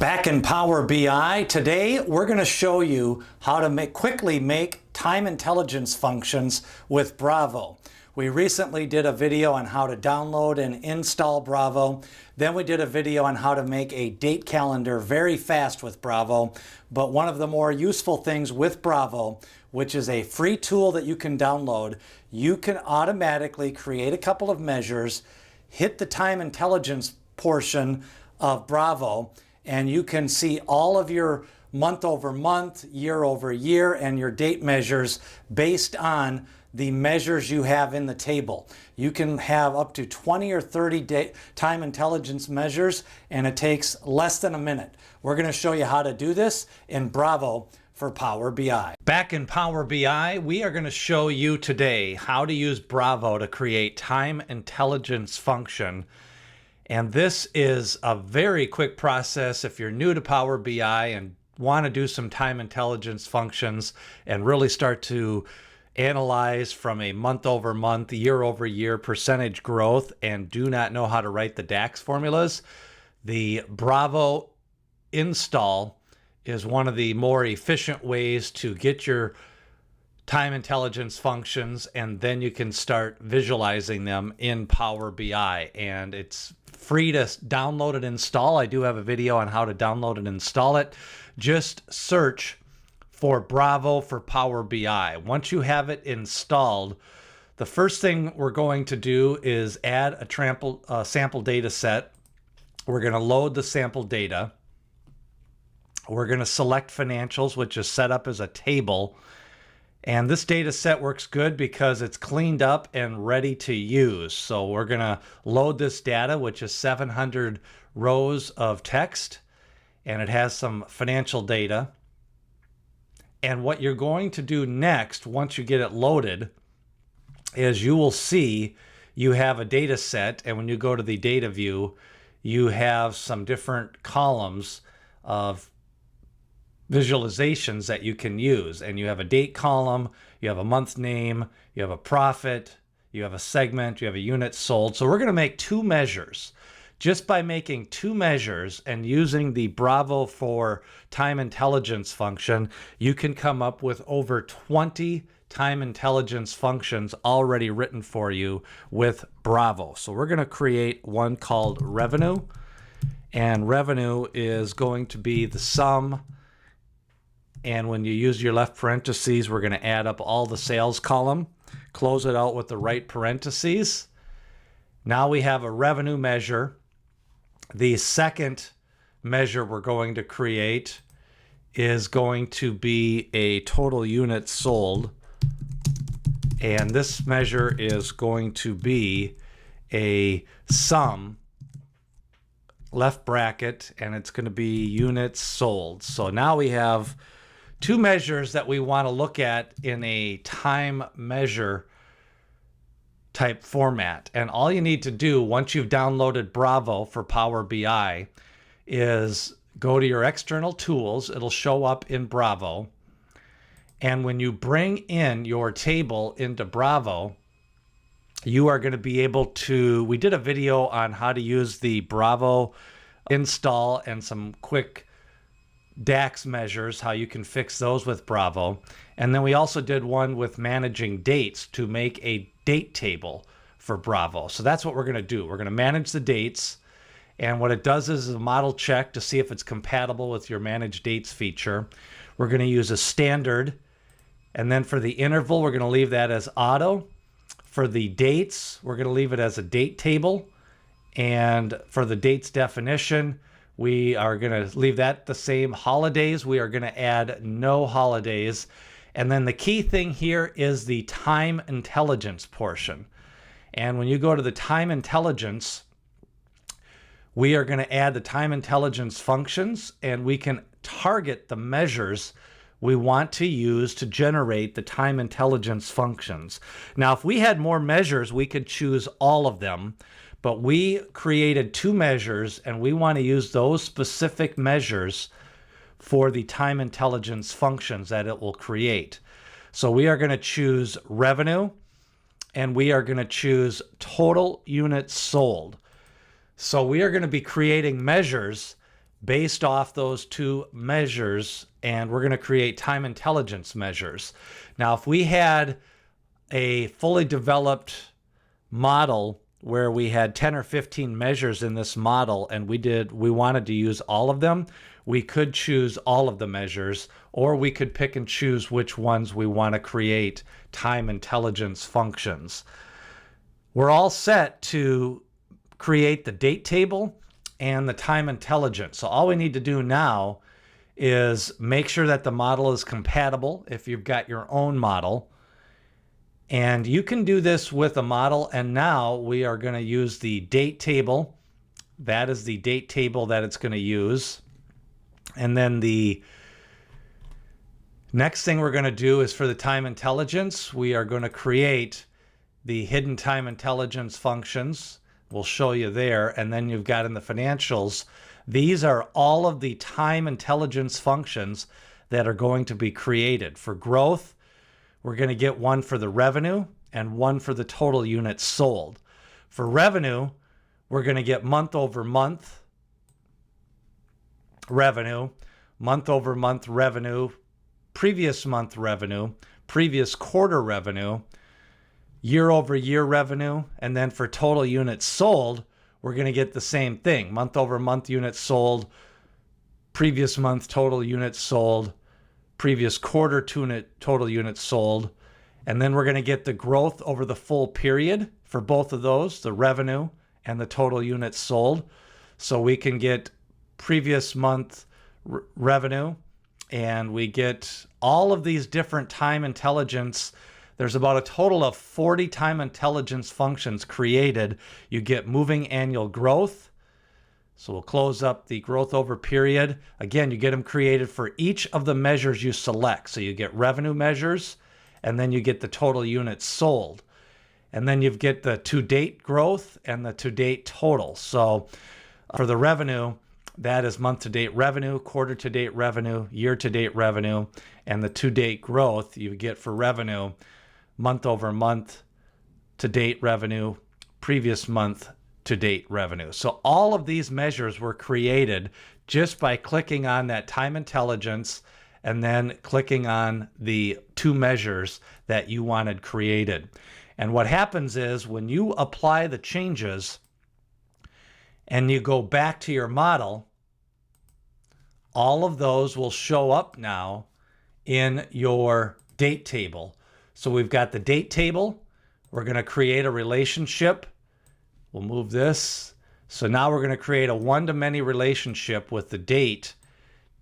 Back in Power BI, today we're going to show you how to quickly make time intelligence functions with Bravo. We recently did a video on how to download and install Bravo. Then we did a video on how to make a date calendar very fast with Bravo. But one of the more useful things with Bravo, which is a free tool that you can download, you can automatically create a couple of measures, hit the time intelligence portion of Bravo, and you can see all of your month over month, year over year, and your date measures based on the measures you have in the table. You can have up to 20 or 30 time intelligence measures, and it takes less than a minute. We're going to show you how to do this in Bravo for Power BI. Back in Power BI, we are going to show you today how to use Bravo to create time intelligence function. And this is a very quick process if you're new to Power BI and want to do some time intelligence functions and really start to analyze from a month over month, year over year percentage growth and do not know how to write the DAX formulas. The Bravo install is one of the more efficient ways to get your time intelligence functions, and then you can start visualizing them in Power BI. And it's free to download and install. I do have a video on how to download and install it. Just search for Bravo for Power BI. Once you have it installed, the first thing we're going to do is add a sample data set. We're going to load the sample data. We're going to select financials, which is set up as a table. And this data set works good because it's cleaned up and ready to use. So we're going to load this data, which is 700 rows of text, and it has some financial data. And what you're going to do next, once you get it loaded, is you will see you have a data set, and when you go to the data view, you have some different columns of visualizations that you can use. And you have a date column, you have a month name, you have a profit, you have a segment, you have a unit sold. So we're going to make two measures. Just by making two measures and using the Bravo for time intelligence function, you can come up with over 20 time intelligence functions already written for you with Bravo. So we're going to create one called revenue, and revenue is going to be the sum. And when you use your left parentheses, we're going to add up all the sales column, close it out with the right parentheses. Now we have a revenue measure. The second measure we're going to create is going to be a total units sold. And this measure is going to be a sum, left bracket, and it's going to be units sold. So now we have two measures that we want to look at in a time measure type format. And all you need to do once you've downloaded Bravo for Power BI is go to your external tools. It'll show up in Bravo. And when you bring in your table into Bravo, you are going to be able to, we did a video on how to use the Bravo install and some quick DAX measures, how you can fix those with Bravo. And then we also did one with managing dates to make a date table for Bravo. So that's what we're going to do. We're going to manage the dates. And what it does is a model check to see if it's compatible with your manage dates feature. We're going to use a standard. And then for the interval, we're going to leave that as auto. For the dates, we're going to leave it as a date table. And for the dates definition, we are going to leave that the same. Holidays, we are going to add no holidays. And then the key thing here is the time intelligence portion. And when you go to the time intelligence, we are going to add the time intelligence functions, and we can target the measures we want to use to generate the time intelligence functions. Now, if we had more measures, we could choose all of them. But we created two measures, and we want to use those specific measures for the time intelligence functions that it will create. So we are going to choose revenue, and we are going to choose total units sold. So we are going to be creating measures based off those two measures, and we're going to create time intelligence measures. Now, if we had a fully developed model where we had 10 or 15 measures in this model and we wanted to use all of them, we could choose all of the measures, or we could pick and choose which ones we want to create time intelligence functions. We're all set to create the date table and the time intelligence. So all we need to do now is make sure that the model is compatible if you've got your own model. And you can do this with a model. And now we are going to use the date table. That is the date table that it's going to use. And then the next thing we're going to do is for the time intelligence, we are going to create the hidden time intelligence functions. We'll show you there. And then you've got in the financials, these are all of the time intelligence functions that are going to be created. For growth, we're going to get one for the revenue and one for the total units sold. For revenue, we're going to get month over month revenue, month over month revenue, previous month revenue, previous quarter revenue, year over year revenue, and then for total units sold, we're going to get the same thing. Month over month units sold, previous month total units sold, previous quarter total units sold, and then we're going to get the growth over the full period for both of those, the revenue and the total units sold. So we can get previous month revenue, and we get all of these different time intelligence. There's about a total of 40 time intelligence functions created. You get moving annual growth. So we'll close up the growth over period. Again, you get them created for each of the measures you select. So you get revenue measures, and then you get the total units sold. And then you get the to-date growth and the to-date total. So for the revenue, that is month-to-date revenue, quarter-to-date revenue, year-to-date revenue, and the to-date growth you get for revenue, month over month to date revenue, previous month to date revenue. So all of these measures were created just by clicking on that time intelligence and then clicking on the two measures that you wanted created. And what happens is when you apply the changes and you go back to your model, all of those will show up now in your date table. So we've got the date table. We're going to create a relationship. We'll move this. So now we're going to create a one-to-many relationship with the date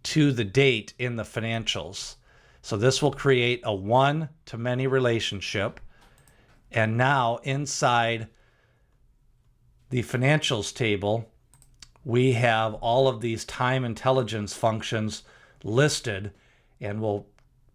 to the date in the financials. So this will create a one-to-many relationship. And now inside the financials table, we have all of these time intelligence functions listed, and we'll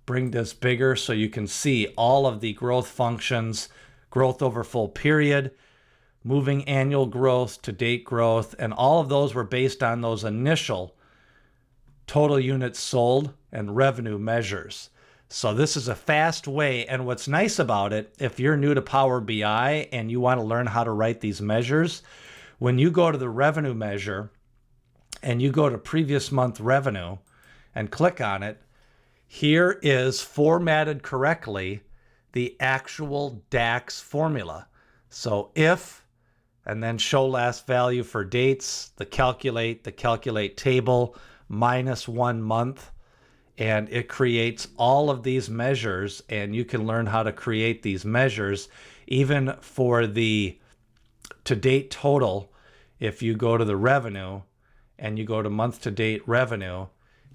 bring this bigger so you can see all of the growth functions, growth over full period, moving annual growth to date growth, and all of those were based on those initial total units sold and revenue measures. So this is a fast way, and what's nice about it, if you're new to Power BI and you want to learn how to write these measures, when you go to the revenue measure and you go to previous month revenue and click on it, here is formatted correctly the actual DAX formula. So if, and then show last value for dates, the calculate table, minus 1 month, and it creates all of these measures, and you can learn how to create these measures even for the to-date total. If you go to the revenue and you go to month-to-date revenue,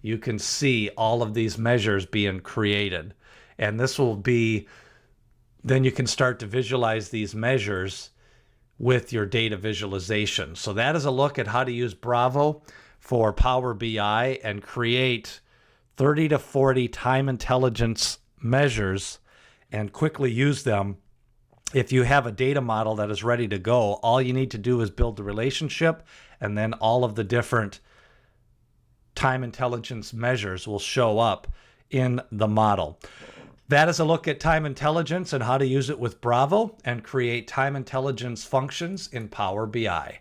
you can see all of these measures being created. And this will be, then you can start to visualize these measures with your data visualization. So that is a look at how to use Bravo for Power BI and create 30 to 40 time intelligence measures and quickly use them. If you have a data model that is ready to go, all you need to do is build the relationship, and then all of the different time intelligence measures will show up in the model. That is a look at time intelligence and how to use it with Bravo and create time intelligence functions in Power BI.